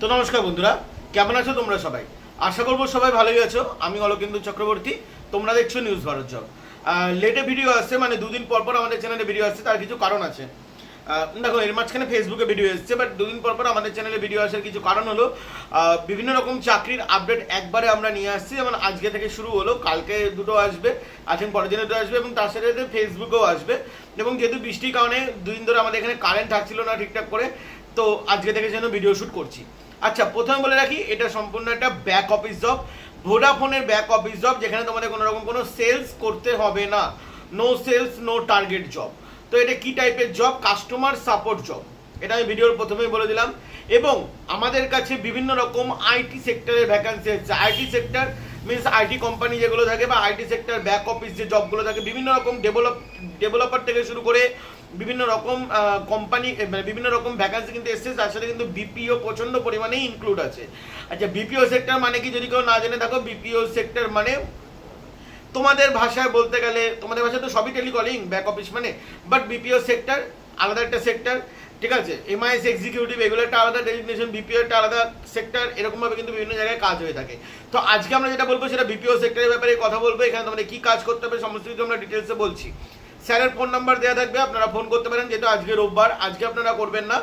তো নমস্কার বন্ধুরা, কেমন আছো তোমরা সবাই? আশা করবো সবাই ভালোই আছো। আমি অলকেন্দু চক্রবর্তী, তোমরা দেখছো নিউজ ভারত জব। লেটে ভিডিও আসছে, মানে দুদিন পর পর আমাদের চ্যানেলে ভিডিও আসছে, তার কিছু কারণ আছে। দেখো, এর মাঝখানে ফেসবুকে ভিডিও এসছে, বাট দুদিন পর পর আমাদের চ্যানেলে ভিডিও আসার কিছু কারণ হলো বিভিন্ন রকম চাকরির আপডেট একবারে আমরা নিয়ে আসছি। যেমন আজকে থেকে শুরু হলো, কালকে দুটো আসবে, আজকে পরের দিনে দুটো আসবে, এবং তার সাথে সাথে ফেসবুকেও আসবে। এবং যেহেতু বৃষ্টির কারণে দুদিন ধরে আমাদের এখানে কারেন্ট থাকছিল না ঠিকঠাক করে, তো আজকে থেকে যেন ভিডিও শ্যুট করছি। আচ্ছা, প্রথমে বলে রাখি, এটা সম্পূর্ণ একটা ব্যাক অফিস জব, ভোডাফোনের ব্যাক অফিস জব, যেখানে তোমাদের কোনো রকম কোনো সেলস করতে হবে না। No sales no target job. তো এটা কি টাইপের জব? Customer support job. এটা আমি ভিডিওর প্রথমেই বলে দিলাম। এবং আমাদের কাছে বিভিন্ন রকম আইটি সেক্টরের ভ্যাকান্সি আছে। IT sector means IT company যেগুলো থাকে, বা আইটি সেক্টর ব্যাক অফিস যে জবগুলো থাকে, বিভিন্ন রকম ডেভেলপার থেকে শুরু করে বিভিন্ন রকম কোম্পানি, মানে বিভিন্ন রকম ভ্যাকান্সি কিন্তু এসছে। তার সাথে কিন্তু বিপিও প্রচন্ড পরিমাণে ইনক্লুড আছে। আচ্ছা, বিপিও সেক্টর মানে কি যদি কেউ না জেনে থাকো, বিপিও সেক্টর মানে তোমাদের ভাষায় বলতে গেলে, তোমাদের ভাষায় তো সবই টেলিকলিং ব্যাক অফিস মানে, বাট বিপিও সেক্টর আলাদা একটা সেক্টর, ঠিক আছে? এমআইএস এক্সিকিউটিভ এগুলো একটা আলাদা ডেজিগনেশন, বিপিও একটা আলাদা সেক্টর, এরকমভাবে কিন্তু বিভিন্ন জায়গায় কাজ হয়ে থাকে। তো আজকে আমরা যেটা বলবো সেটা বিপিও সেক্টরের ব্যাপারে কথা বলবো। এখানে তোমাদের কি কাজ করতে হবে সমস্ত কিছু আমরা ডিটেলসে বলছি। স্যারের ফোন নাম্বার দেওয়া থাকবে, আপনারা ফোন করতে পারেন। যেহেতু আজকে রোববার, আজকে আপনারা করবেন না,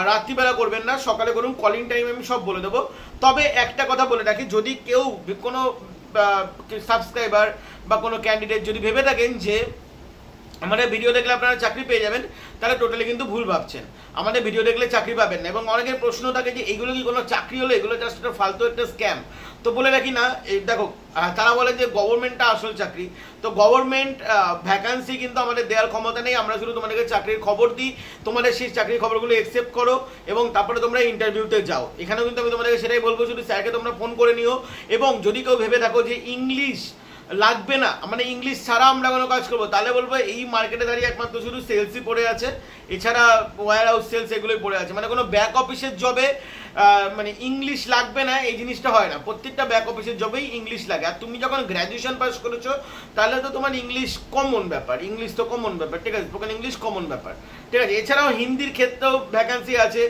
রাত্রিবেলা করবেন না, সকালে করুন। কলিং টাইম আমি সব বলে দেবো। তবে একটা কথা বলে রাখি, যদি কেউ কোনো সাবস্ক্রাইবার বা কোনো ক্যান্ডিডেট যদি ভেবে থাকেন যে আমাদের ভিডিও দেখলে আপনারা চাকরি পেয়ে যাবেন, তাহলে টোটালি কিন্তু ভুল ভাবছেন। আমাদের ভিডিও দেখলে চাকরি পাবেন না। এবং অনেকের প্রশ্ন থাকে যে এগুলো কি কোনো চাকরি হলো, এগুলো জাস্ট একটা ফালতু একটা স্ক্যাম। তো বলে রাখি না, এই দেখো, তারা বলে যে গভর্নমেন্টটা আসল চাকরি। তো গভর্নমেন্ট ভ্যাকান্সি কিন্তু আমাদের দেওয়ার ক্ষমতা নেই। আমরা শুধু তোমাদেরকে চাকরির খবর দিই, তোমাদের সেই চাকরির খবরগুলো অ্যাকসেপ্ট করো এবং তারপরে তোমরা ইন্টারভিউতে যাও। এখানেও কিন্তু আমি তোমাদেরকে সেটাই বলবো, শুধু স্যারকে তোমরা ফোন করে নিও। এবং যদি কেউ ভেবে থাকো যে ইংলিশ লাগবে না, মানে ইংলিশ ছাড়া আমরা কোনো কাজ করবো, তাহলে বলবো এই মার্কেটে দাঁড়িয়ে একমাত্র শুধু সেলসই পড়ে আছে, এছাড়া ওয়্যার হাউস সেলস এগুলোই পড়ে আছে। মানে কোনো ব্যাক অফিসের জবে মানে ইংলিশ লাগবে না এই জিনিসটা হয় না। প্রত্যেকটা ব্যাক অফিসের জবেই ইংলিশ লাগে। আর তুমি যখন গ্র্যাজুয়েশন পাস করেছো, তাহলে তো তোমার ইংলিশ কমন ব্যাপার, ইংলিশ তো কমন ব্যাপার, ঠিক আছে? স্পোকেন ইংলিশ কমন ব্যাপার, ঠিক আছে? এছাড়াও হিন্দির ক্ষেত্রেও ভ্যাকান্সি আছে,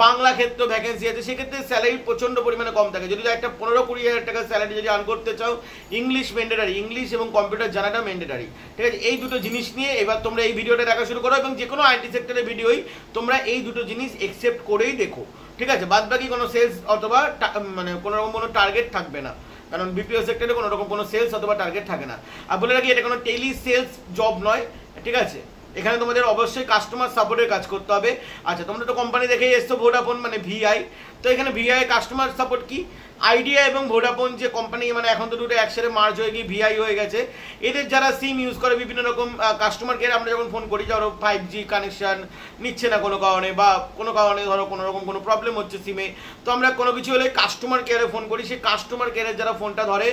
বাংলা ক্ষেত্রেও ভ্যাকেন্সি আছে। সেক্ষেত্রে স্যালারি প্রচন্ড পরিমাণে কম থাকে। যদি একটা 15-20 হাজার টাকা স্যালারি যদি আর্ন করতে চাও, ইংলিশ ম্যান্ডেটারি, ইংলিশ এবং কম্পিউটার জানাটা ম্যান্ডেটারি, ঠিক আছে? এই দুটো জিনিস নিয়ে এবার তোমরা এই ভিডিওটা দেখা শুরু করো, এবং যে কোনো আইটি সেক্টরের ভিডিওই তোমরা এই দুটো জিনিস একসেপ্ট করেই দেখো, ঠিক আছে? বাদ বাকি কোনো সেলস অথবা মানে কোনো রকম কোনো টার্গেট থাকবে না, কারণ বিপিও সেক্টরে কোনো রকম কোনো সেলস অথবা টার্গেট থাকে না। আর বলে রাখি, এটা কোনো টেলি সেলস জব নয়, ঠিক আছে? এখানে তোমাদের অবশ্যই কাস্টমার সাপোর্টের কাজ করতে হবে। আচ্ছা, তোমরা তো কোম্পানি দেখেই এসছো, ভোডাফোন মানে ভিআই। তো এখানে ভিআই কাস্টমার সাপোর্ট কি? আইডিয়া এবং ভোডাফোন যে কোম্পানি, মানে এখন তো দুটো একসাথে মার্জ হয়ে গিয়ে ভিআই হয়ে গেছে। এদের যারা সিম ইউজ করে, বিভিন্ন রকম কাস্টমার কেয়ার আমরা যখন ফোন করি, ধরো 5G কানেকশন নিচ্ছে না কোনো কারণে, বা কোনো কারণে ধরো কোনো রকম কোনো প্রবলেম হচ্ছে সিমে, তো আমরা কোনো কিছু হলে কাস্টমার কেয়ারে ফোন করি। সেই কাস্টমার কেয়ারের যারা ফোনটা ধরে,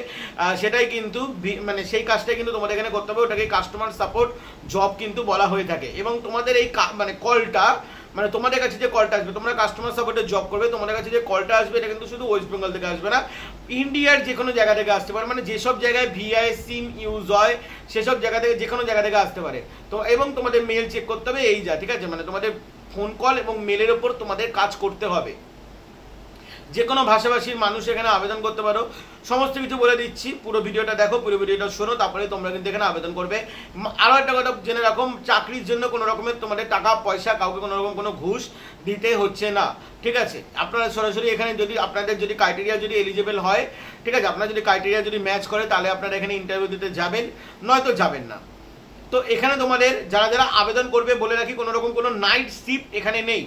সেটাই কিন্তু মানে সেই কাজটাই কিন্তু তোমাদের এখানে করতে হবে। ওটাকে কাস্টমার সাপোর্ট জব কিন্তু বলা হয়ে থাকে। এবং তোমাদের এই মানে কলটা, মানে তোমাদের কাছে যে কলটা আসবে, তোমরা কাস্টমার সাপোর্টের জব করবে, তোমাদের কাছে যে কলটা আসবে এটা কিন্তু শুধু ওয়েস্ট বেঙ্গল থেকে আসবে না, ইন্ডিয়ার যে কোনো জায়গা থেকে আসতে পারে। মানে যেসব জায়গায় ভিআই সিম ইউজ হয়, সেসব জায়গা থেকে, যে কোনো জায়গা থেকে আসতে পারে। তো এবং তোমাদের মেল চেক করতে হবে, এই যা, ঠিক আছে? মানে তোমাদের ফোন কল এবং মেলের ওপর তোমাদের কাজ করতে হবে। যে কোনো ভাষাভাষীর মানুষ এখানে আবেদন করতে পারো। সমস্ত কিছু বলে দিচ্ছি, পুরো ভিডিওটা দেখো, পুরো ভিডিওটা শোনো, তারপরে তোমরা কিন্তু এখানে আবেদন করবে। আরও একটা কথা জেনে রাখো, চাকরির জন্য কোনো রকমের তোমাদের টাকা পয়সা কাউকে কোনো রকম কোনো ঘুষ দিতে হচ্ছে না, ঠিক আছে? আপনারা সরাসরি এখানে যদি আপনাদের যদি ক্রাইটেরিয়া যদি এলিজিবল হয়, ঠিক আছে, আপনার যদি ক্রাইটেরিয়া যদি ম্যাচ করে, তাহলে আপনারা এখানে ইন্টারভিউ দিতে যাবেন, নয়তো যাবেন না। তো এখানে তোমাদের যারা যারা আবেদন করবে, বলে রাখি, কোনো রকম কোনো নাইট শিফট এখানে নেই।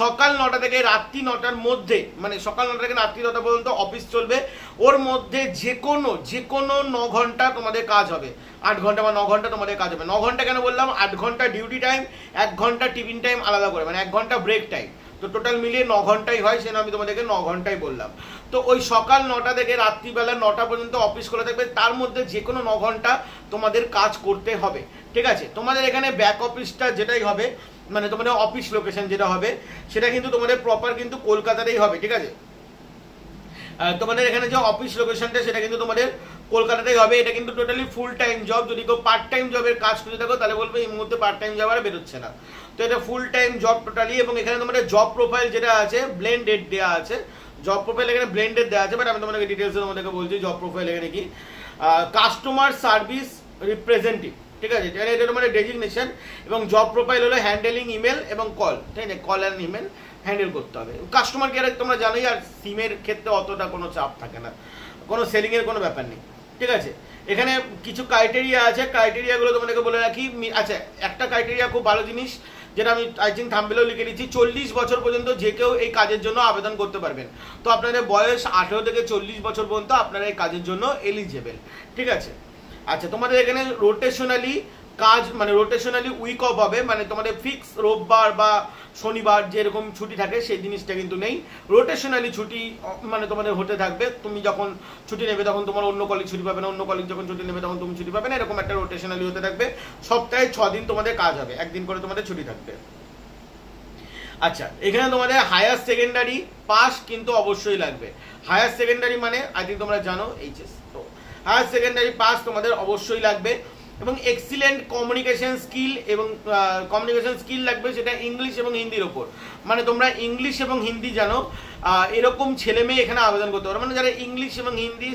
সকাল 9টা থেকে রাত্রি 9টার মধ্যে, মানে সকাল 9টা থেকে রাত্রি 9টা পর্যন্ত অফিস চলবে। ওর মধ্যে যে কোনো 9 ঘন্টা তোমাদের কাজ হবে। 8 ঘন্টা বা 9 ঘন্টা তোমাদের কাজ হবে। 9 ঘন্টা কেন বললাম? 8 ঘন্টা ডিউটি টাইম, 1 ঘন্টা টিফিন টাইম আলাদা করে, মানে 1 ঘন্টা ব্রেক টাইম। তো টোটাল মিলিয়ে 9 ঘন্টাই হয়, সেটা আমি তোমাদেরকে 9 ঘন্টাই বললাম। তো ওই সকাল 9টা থেকে রাত্রিবেলা 9টা পর্যন্ত অফিস খোলা থাকবে। তার মধ্যে যে কোনো 9 ঘন্টা তোমাদের কাজ করতে হবে, ঠিক আছে? তোমাদের এখানে ব্যাক অফিসটা যেটাই হবে, মানে তোমাদের অফিস লোকেশন যেটা হবে, সেটা কিন্তু তোমাদের প্রপার কিন্তু কলকাতাতেই হবে, ঠিক আছে? তোমাদের এখানে যে অফিস লোকেশনটা, সেটা কিন্তু তোমাদের কলকাতাতেই হবে। এটা কিন্তু টোটালি ফুল টাইম জব। যদি কেউ পার্ট টাইম জবের কাজ করে থাকো, তাহলে বলবে এই মুহূর্তে পার্ট টাইম জব আর বেরোচ্ছে না। তো এটা ফুল টাইম জব টোটালি। এবং এখানে তোমাদের জব প্রোফাইল যেটা আছে, ব্লেন্ডেড দেওয়া আছে। জব প্রোফাইল এখানে ব্লেন্ডেড দেওয়া আছে, বাট আমি তোমাদেরকে ডিটেলসে তোমাদেরকে বলছি জব প্রোফাইল এখানে কি কাস্টমার সার্ভিস রিপ্রেজেন্টেটিভ, ঠিক আছে, এটা তোমাদের ডেজিগনেশন। এবং জব প্রোফাইল হলো হ্যান্ডেলিং ইমেল এবং কল, ঠিক আছে, কল অ্যান্ড ইমেল হ্যান্ডেল করতে হবে। কাস্টমার কেয়ারে তোমরা জানোই, আর সিমের ক্ষেত্রে অতটা কোনো চাপ থাকে না, কোনো সেলিংয়ের কোনো ব্যাপার নেই, ঠিক আছে। এখানে কিছু ক্রাইটেরিয়া আছে, ক্রাইটেরিয়াগুলো তোমাদেরকে বলে রাখি। আচ্ছা, একটা ক্রাইটেরিয়া খুব ভালো জিনিস, যেটা আমি আই থিঙ্ক থাম্বনেলেও লিখে দিচ্ছি, 40 বছর পর্যন্ত যে কেউ এই কাজের জন্য আবেদন করতে পারবেন। তো আপনাদের বয়স 18 থেকে 40 বছর পর্যন্ত আপনারা এই কাজের জন্য এলিজেবল, ঠিক আছে। আচ্ছা, তোমাদের এখানে রোটেশনালি কাজ, মানে রোটেশনালি উইক অফ হবে, মানে তোমাদের ফিক্স রোববার বা শনিবার যেরকম ছুটি থাকে সেই জিনিসটা কিন্তু নেই। রোটেশনালি ছুটি মানে তোমাদের হতে থাকবে, তুমি যখন ছুটি নেবে তখন তোমার অন্য কলিগ ছুটি পাবে না, অন্য কলিগ যখন ছুটি নেবে তখন তুমি ছুটি পাবে না, এরকম একটা রোটেশনালি হতে থাকবে। সপ্তাহে 6 দিন তোমাদের কাজ হবে, একদিন করে তোমাদের ছুটি থাকবে। আচ্ছা, এখানে তোমাদের হায়ার সেকেন্ডারি পাস কিন্তু অবশ্যই লাগবে। হায়ার সেকেন্ডারি মানে আই থিঙ্ক তোমরা জানো এইচএস, তো হায়ার সেকেন্ডারি পাস তোমাদের অবশ্যই লাগবে। এবং এক্সিলেন্ট কমিউনিকেশন স্কিল, এবং কমিউনিকেশন স্কিল লাগবে সেটা ইংলিশ এবং হিন্দির ওপর, মানে তোমরা ইংলিশ এবং হিন্দি জানো এরকম ছেলে মেয়ে এখানে আবেদন করতে পারো, মানে যারা ইংলিশ এবং হিন্দি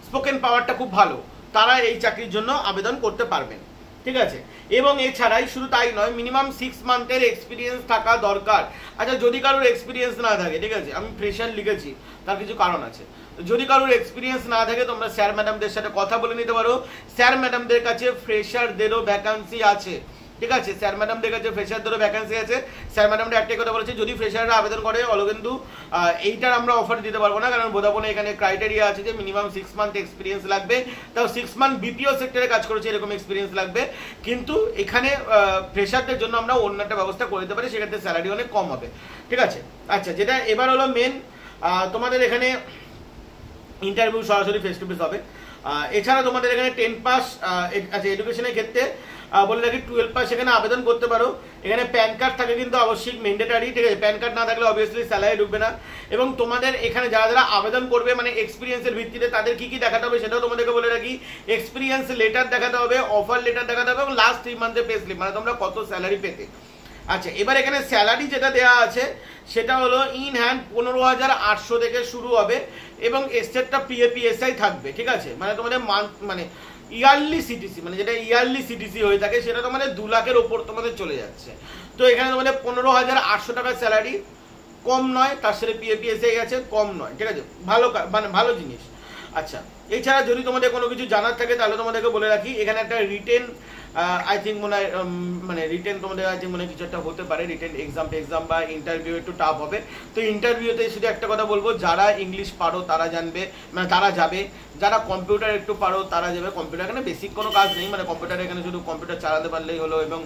স্পোকেন পাওয়ারটা খুব ভালো, তারা এই চাকরির জন্য আবেদন করতে পারবেন, ঠিক আছে। এবং এছাড়াই শুধু তাই নয়, মিনিমাম 6 মান্থের এক্সপিরিয়েন্স থাকা দরকার। আচ্ছা, যদি কারোর এক্সপিরিয়েন্স না থাকে, ঠিক আছে, আমি ফ্রেশার লিখেছি, তার কিছু কারণ আছে। যদি কারোর এক্সপিরিয়েন্স না থাকে তোমরা স্যার ম্যাডামদের সাথে কথা বলে নিতে পারো। স্যার ম্যাডামদের কাছে ফ্রেশারদেরও ভ্যাকান্সি আছে, ঠিক আছে, স্যার ম্যাডামদের কাছে ফ্রেশারদেরও ভ্যাকান্সি আছে। স্যার ম্যাডামরা একটাই কথা বলেছে, যদি ফ্রেশাররা আবেদন করে কিন্তু এইটার আমরা অফার দিতে পারবো না, কারণ ভোদাফোনে এখানে ক্রাইটেরিয়া আছে যে মিনিমাম 6 মান্থ এক্সপিরিয়েন্স লাগবে, তাও 6 মান্থ বিপিও সেক্টরে কাজ করেছে এরকম এক্সপিরিয়েন্স লাগবে। কিন্তু এখানে ফ্রেশারদের জন্য আমরা অন্য একটা ব্যবস্থা করে দিতে পারি, সেক্ষেত্রে স্যালারি অনেক কম হবে, ঠিক আছে। আচ্ছা, যেটা এবার হলো মেন, তোমাদের এখানে ইন্টারভিউ সরাসরি ফেস টু ফেস হবে। এছাড়া তোমাদের এখানে 10 পাস, আচ্ছা এডুকেশনের ক্ষেত্রে বলে রাখি 12 পাস এখানে আবেদন করতে পারো। এখানে প্যান কার্ড থাকে কিন্তু আবশ্যিক, ম্যান্ডেটারি, ঠিক আছে, প্যান কার্ড না থাকলে অবভিয়াসলি স্যালারি ঢুকবে না। এবং তোমাদের এখানে যারা যারা আবেদন করবে মানে এক্সপিরিয়েন্সের ভিত্তিতে তাদের কি কি দেখাতে হবে সেটাও তোমাদেরকে বলে রাখি। এক্সপিরিয়েন্স লেটার দেখাতে হবে, অফার লেটার দেখাতে হবে, এবং লাস্ট 3 মান্থের পে স্লিপ, মানে তোমরা কত স্যালারি পেতে। আচ্ছা, এবার এখানে স্যালারি যেটা দেওয়া আছে সেটা হলো ইন হ্যান্ড 15,800 থেকে শুরু হবে, এবং এসেটটা পিএপিএসআই থাকবে, ঠিক আছে, মানে তোমাদের মান্থ মানে ইয়ারলি সিটিসি, মানে যেটা ইয়ারলি সিটিসি হয়ে থাকে সেটা তোমাদের 2 লাখের ওপর তোমাদের চলে যাচ্ছে। তো এখানে তোমাদের 15,800 টাকার স্যালারি, কম নয়, তার সাথে পিএপিএসআই আছে, কম নয়, ঠিক আছে, ভালো মানে ভালো জিনিস। আচ্ছা, এছাড়া যদি তোমাদের কোনো কিছু জানার থাকে তাহলে তোমাদেরকে বলে রাখি, এখানে একটা রিটেন আই থিঙ্ক মনে হয় মানে রিটেন তোমাদের আই থিঙ্ক মনে কিছু একটা হতে পারে, রিটেন এক্সাম বা ইন্টারভিউ একটু টাফ হবে। তো ইন্টারভিউতে শুধু একটা কথা বলবো, যারা ইংলিশ পারো তারা জানবে, মানে তারা যাবে, যারা কম্পিউটার একটু পারো তারা যাবে। কম্পিউটার এখানে বেসিক কোনো কাজ নেই, মানে কম্পিউটার এখানে শুধু কম্পিউটার চালাতে পারলেই হলো, এবং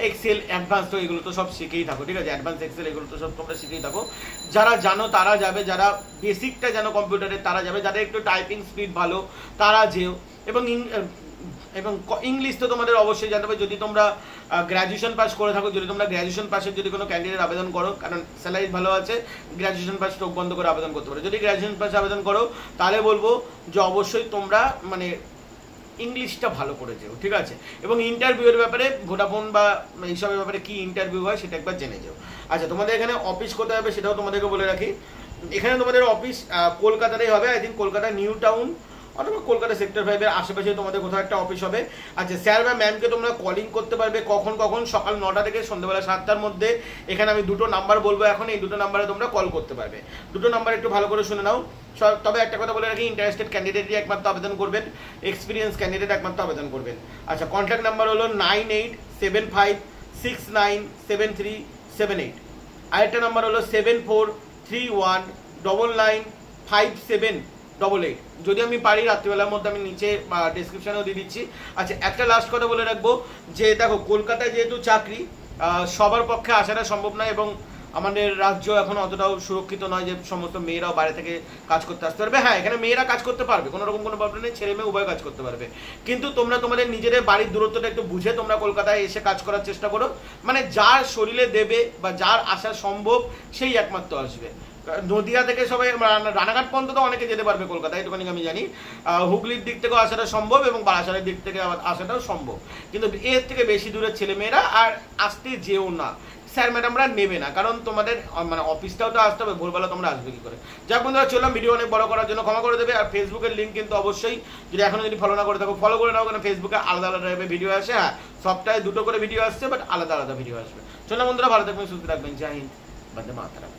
এক্সেল অ্যাডভান্স তো এগুলো তো সব শিখেই থাকো, ঠিক আছে, অ্যাডভান্স এক্সেল এগুলো তো সব তোমরা শিখেই থাকো। যারা জানো তারা যাবে, যারা বেসিকটা জানো কম্পিউটারের তারা যাবে, যাদের একটু টাইপিং স্পিড ভালো তারা যেও। এবং ইংলিশ তো তোমাদের অবশ্যই জানতে হবে, যদি তোমরা গ্র্যাজুয়েশন পাস করে থাকো, যদি তোমরা গ্র্যাজুয়েশন পাসের যদি কোনো ক্যান্ডিডেট আবেদন করো, কারণ স্যালারি ভালো আছে, গ্র্যাজুয়েশন পাস চোখ বন্ধ করে আবেদন করতে পারো। যদি গ্র্যাজুয়েশন পাস আবেদন করো তাহলে বলবো যে অবশ্যই তোমরা মানে ইংলিশটা ভালো করে যেও, ঠিক আছে। এবং ইন্টারভিউয়ের ব্যাপারে ভোডাফোন বা এইসবের ব্যাপারে কি ইন্টারভিউ হয় সেটা একবার জেনে যাও। আচ্ছা, তোমাদের এখানে অফিস কোথায় হবে সেটাও তোমাদেরকে বলে রাখি। এখানে তোমাদের অফিস কলকাতাতেই হবে, I think Kolkata new town অথবা কলকাতা সেক্টর 5-এর আশেপাশে তোমাদের কোথাও একটা অফিস হবে। আচ্ছা, স্যার বা ম্যামকে তোমরা কলিং করতে পারবে কখন কখন, সকাল 9টা থেকে সন্ধ্যাবেলা 7টার মধ্যে। এখানে আমি 2টো নাম্বার বলবো এখন, এই 2টো নাম্বারে তোমরা কল করতে পারবে। 2টো নাম্বার একটু ভালো করে শুনে নাও। তবে একটা কথা বলে রাখি, ইন্টারেস্টেড ক্যান্ডিডেটই একমাত্র আবেদন করবেন, এক্সপিরিয়েন্স ক্যান্ডিডেট একমাত্র আবেদন করবেন। আচ্ছা, কন্ট্যাক্ট নাম্বার হলো 9875697378। আরেকটা নাম্বার হলো 7431995788। যদি আমি পারি রাত্রিবেলার মধ্যে আমি নিচে ডেসক্রিপশনেও দিয়ে দিচ্ছি। আচ্ছা, একটা লাস্ট কথা বলে রাখবো যে দেখো, কলকাতায় যেহেতু চাকরি সবার পক্ষে আসাটা সম্ভব নয়, এবং আমাদের রাজ্য এখন অতটাও সুরক্ষিত নয় যে সমস্ত মেয়েরাও বাইরে থেকে কাজ করতে আসতে পারবে। হ্যাঁ, এখানে মেয়েরা কাজ করতে পারবে, কোনো রকম কোনো প্রবলেম নেই, ছেলে মেয়ে উভয় কাজ করতে পারবে। কিন্তু তোমরা তোমাদের নিজেদের বাড়ির দূরত্বটা একটু বুঝে তোমরা কলকাতায় এসে কাজ করার চেষ্টা করো, মানে যার শরীরে দেবে বা যার আসা সম্ভব সেই একমাত্র আসবে। নদিয়া থেকে সবাই, রানাঘাট পর্যন্ত তো অনেকে যেতে পারবে কলকাতায়, এটুখানি আমি জানি। হুগলির দিক থেকেও আসাটা সম্ভব এবং বারাসাতের দিক থেকে আসাটাও সম্ভব, কিন্তু এর থেকে বেশি দূরের ছেলে মেয়েরা আর আসতে যেও না। স্যার ম্যাডামরা নেবে না, কারণ তোমাদের মানে অফিসটাও তো আসতে হবে, ভোরবেলা তোমরা আসবে কি করে। যাক বন্ধুরা, চললাম, ভিডিও অনেক বড় করার জন্য ক্ষমা করে দেবে। আর ফেসবুকের লিঙ্ক কিন্তু অবশ্যই যদি এখনো যদি ফলো না করে থাকো ফলো করে নাও, কারণ ফেসবুকে আলাদা আলাদা টাইপের ভিডিও আসে। হ্যাঁ, সপ্তাহে 2টো করে ভিডিও আসছে, বাট আলাদা আলাদা ভিডিও আসবে। চললাম বন্ধুরা, ভালো থাকবেন, সুস্থ থাকবেন, জয় হিন্দ, বন্দে মাতরম।